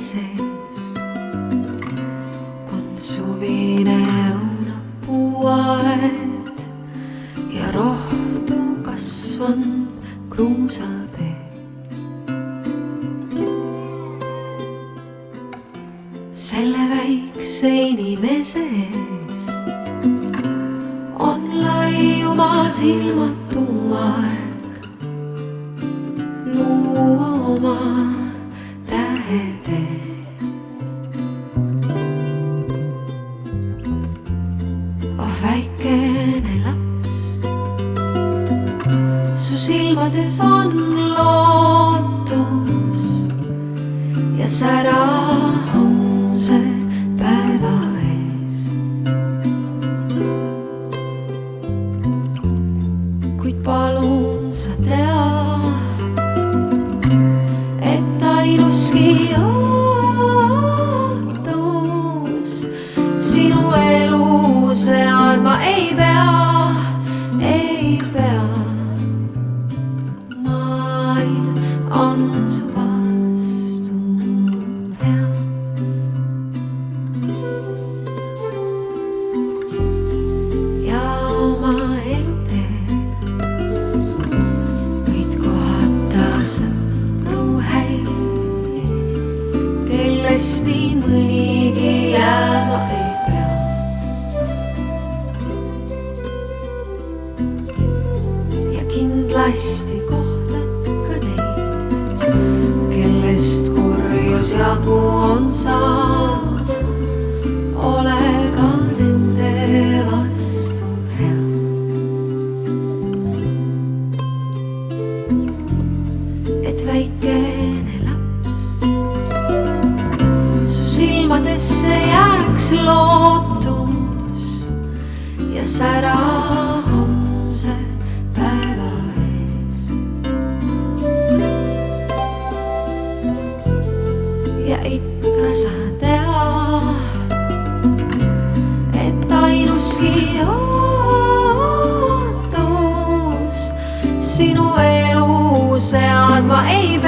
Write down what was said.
sees on suvine õunapuuaed ja rohtu kasvanud kruusatee. Selle väikse inimese ees on laiuma silmatu aeg luua oma tähetee. Oh väikene laps, su silmades on lootus ja sära homse päeva ees. Kuid palun sa tea, et ainuski ootus sinu elu seadma ei pea. Maailm on su vastu hea. Ja oma eluteel võid kohata sõpru häid, kellest nii mõnigi jääma ei pea. Ja kindlasti kohtad ka neid, kellest kurjus jagu on saad. Ole ka nende vastu hea. Et väikene laps, su silmadesse jääks lootus ja sära homse päeva ees. Ja ikka sa tea, et ainuski ootus sinu elu seadma ei